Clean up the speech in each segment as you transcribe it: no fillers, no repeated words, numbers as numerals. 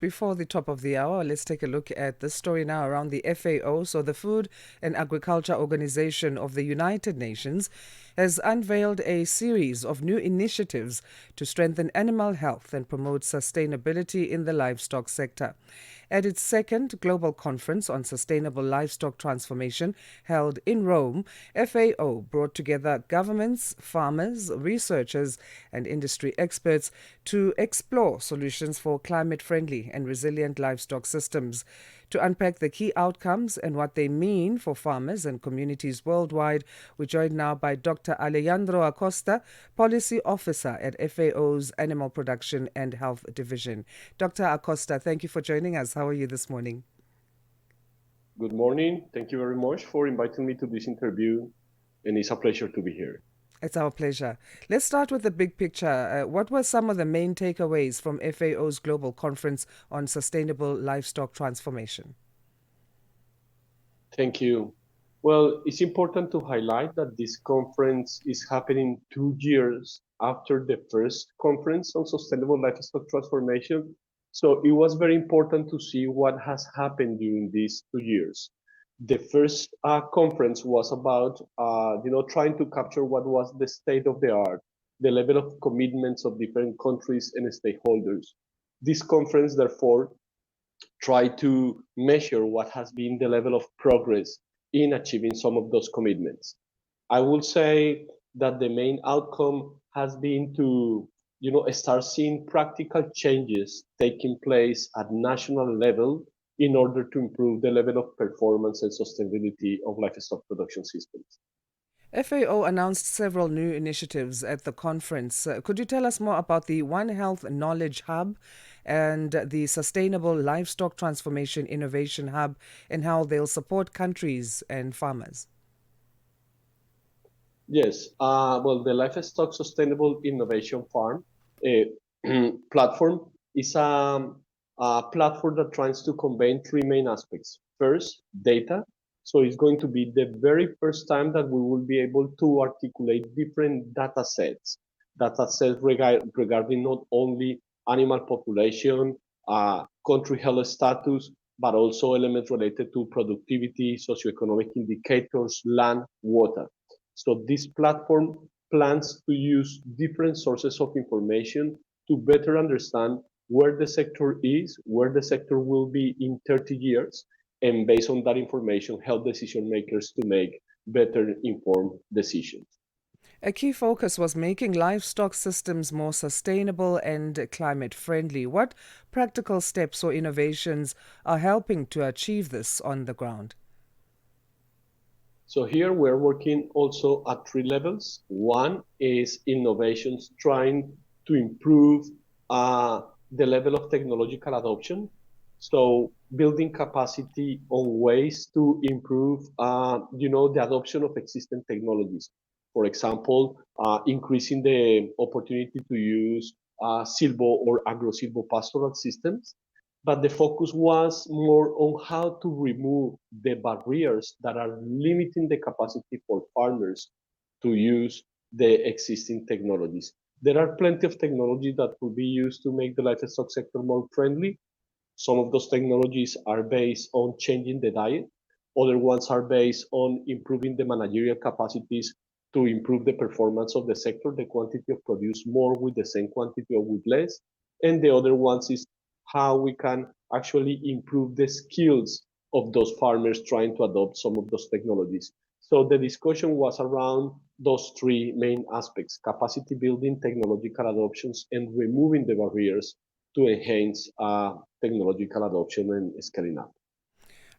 Before the top of the hour, let's take a look at this story now around the FAO. So, the Food and Agriculture Organization of the United Nations has unveiled a series of new initiatives to strengthen animal health and promote sustainability in the livestock sector. At its second global conference on sustainable livestock transformation held in Rome, FAO brought together governments, farmers, researchers, and industry experts to explore solutions for climate friendly and resilient livestock systems. To unpack the key outcomes and what they mean for farmers and communities worldwide, we're joined now by Dr. Alejandro Acosta, Policy Officer at FAO's Animal Production and Health Division. Dr. Acosta, thank you for joining us. How are you this morning? Good morning. Thank you very much for inviting me to this interview, and it's a pleasure to be here. It's our pleasure. Let's start with the big picture. What were some of the main takeaways from FAO's Global Conference on Sustainable Livestock Transformation? Thank you. Well, it's important to highlight that this conference is happening 2 years after the first conference on sustainable livestock transformation. So it was very important to see what has happened during these 2 years. The first conference was about, trying to capture what was the state of the art, the level of commitments of different countries and stakeholders. This conference, therefore, try to measure what has been the level of progress in achieving some of those commitments. I will say that the main outcome has been to start seeing practical changes taking place at national level in order to improve the level of performance and sustainability of livestock production systems. FAO announced several new initiatives at the conference. Could you tell us more about the One Health Knowledge Hub and the Sustainable Livestock Transformation Innovation Hub and how they'll support countries and farmers? Yes, well, the Livestock Sustainable Innovation Farm platform is a platform that tries to combine three main aspects. First, data. So it's going to be the very first time that we will be able to articulate different data sets regarding not only animal population, country health status, but also elements related to productivity, socioeconomic indicators, land, water. So this platform plans to use different sources of information to better understand where the sector is, where the sector will be in 30 years, and based on that information, help decision makers to make better informed decisions. A key focus was making livestock systems more sustainable and climate friendly. What practical steps or innovations are helping to achieve this on the ground? So here we're working also at three levels. One is innovations trying to improve the level of technological adoption. So building capacity on ways to improve, the adoption of existing technologies. For example, increasing the opportunity to use silvo or agro-silvopastoral systems, but the focus was more on how to remove the barriers that are limiting the capacity for farmers to use the existing technologies. There are plenty of technologies that could be used to make the livestock sector more friendly. Some of those technologies are based on changing the diet. Other ones are based on improving the managerial capacities to improve the performance of the sector, the quantity of produce more with the same quantity or with less. And the other ones is how we can actually improve the skills of those farmers trying to adopt some of those technologies. So the discussion was around those three main aspects: capacity building, technological adoptions, and removing the barriers to enhance technological adoption and scaling up.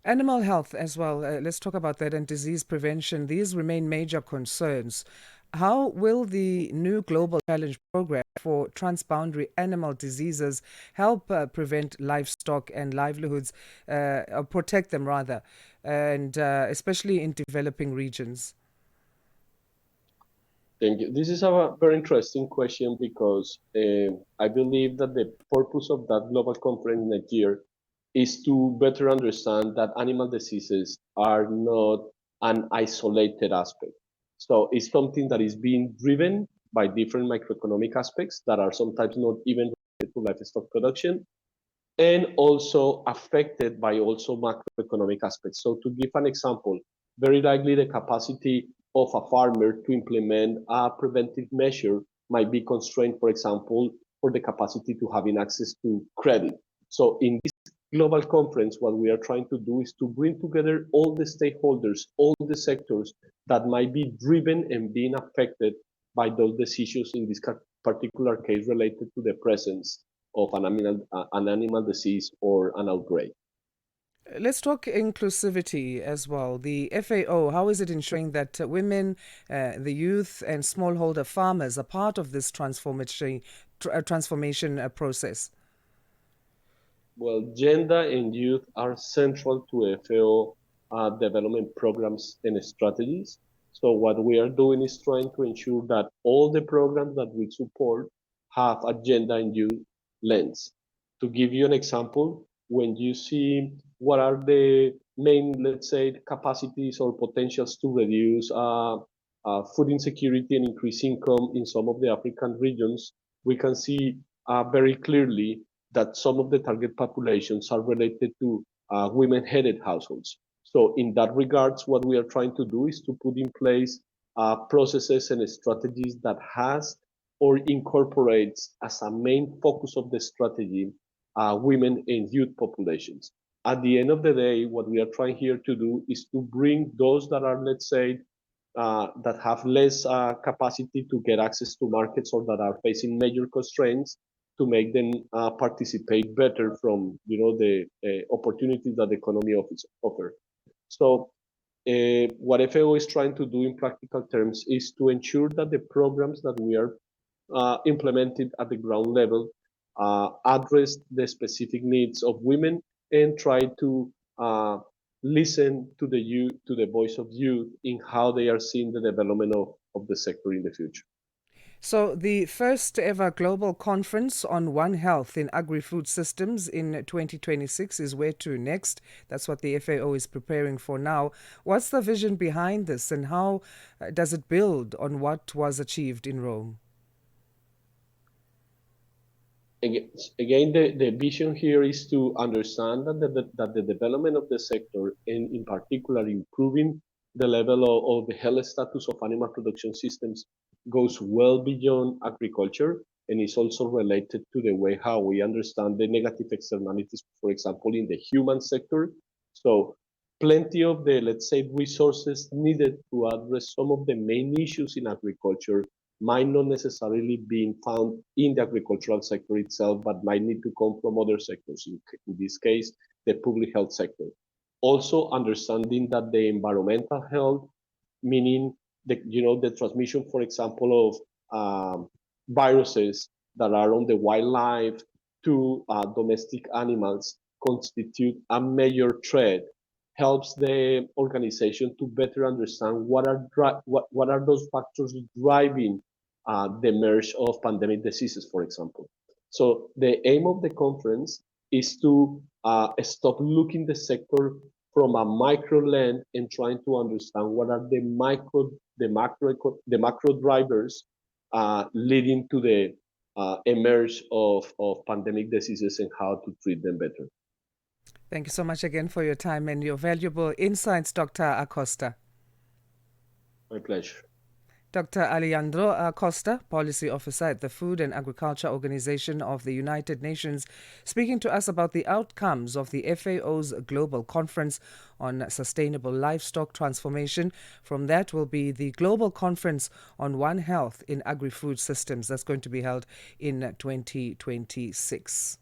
Animal health as well. Let's talk about that and disease prevention. These remain major concerns. How will the new Global Challenge program for transboundary animal diseases help prevent livestock and livelihoods, or protect them rather, and especially in developing regions? Thank you. This is a very interesting question because I believe that the purpose of that global conference next year is to better understand that animal diseases are not an isolated aspect. So it's something that is being driven by different microeconomic aspects that are sometimes not even related to livestock production. and also affected by also macroeconomic aspects. So to give an example, very likely the capacity of a farmer to implement a preventive measure might be constrained, for example, for the capacity to having access to credit. So in this global conference, what we are trying to do is to bring together all the stakeholders, all the sectors that might be driven and being affected by those decisions, in this particular case related to the presence of an animal disease or an outbreak. Let's talk inclusivity as well. The FAO, how is it ensuring that women, the youth, and smallholder farmers are part of this transformation process? Well, gender and youth are central to FAO development programs and strategies. So what we are doing is trying to ensure that all the programs that we support have a gender and youth lens. To give you an example, when you see what are the main, let's say, capacities or potentials to reduce food insecurity and increase income in some of the African regions, we can see very clearly that some of the target populations are related to women-headed households. So in that regards, what we are trying to do is to put in place processes and strategies that has or incorporates as a main focus of the strategy women and youth populations. At the end of the day, what we are trying here to do is to bring those that are, let's say, that have less capacity to get access to markets or that are facing major constraints to make them participate better from the opportunities that the economy offers. So what FAO is trying to do in practical terms is to ensure that the programs that we are implemented at the ground level address the specific needs of women and try to listen to the youth, to the voice of youth in how they are seeing the development of the sector in the future. So, the first ever global conference on One Health in agri-food systems in 2026 is where to next. That's what the FAO is preparing for now. What's the vision behind this, and how does it build on what was achieved in Rome? Again, the vision here is to understand that the development of the sector, and in particular improving the level of the health status of animal production systems, goes well beyond agriculture and is also related to the way how we understand the negative externalities, for example, in the human sector. So plenty of the, let's say, resources needed to address some of the main issues in agriculture might not necessarily be found in the agricultural sector itself, but might need to come from other sectors, in this case, the public health sector. Also understanding that the environmental health, meaning the transmission, for example, of viruses that are on the wildlife to domestic animals constitute a major threat, helps the organization to better understand what are those factors driving the emerge of pandemic diseases, for example. So the aim of the conference is to stop looking the sector from a micro lens and trying to understand what are the macro drivers leading to the emerge of pandemic diseases and how to treat them better. Thank you so much again for your time and your valuable insights, Dr. Acosta. My pleasure. Dr. Alejandro Acosta, Policy Officer at the Food and Agriculture Organization of the United Nations, speaking to us about the outcomes of the FAO's Global Conference on Sustainable Livestock Transformation. From that will be the Global Conference on One Health in Agri-Food Systems. That's going to be held in 2026.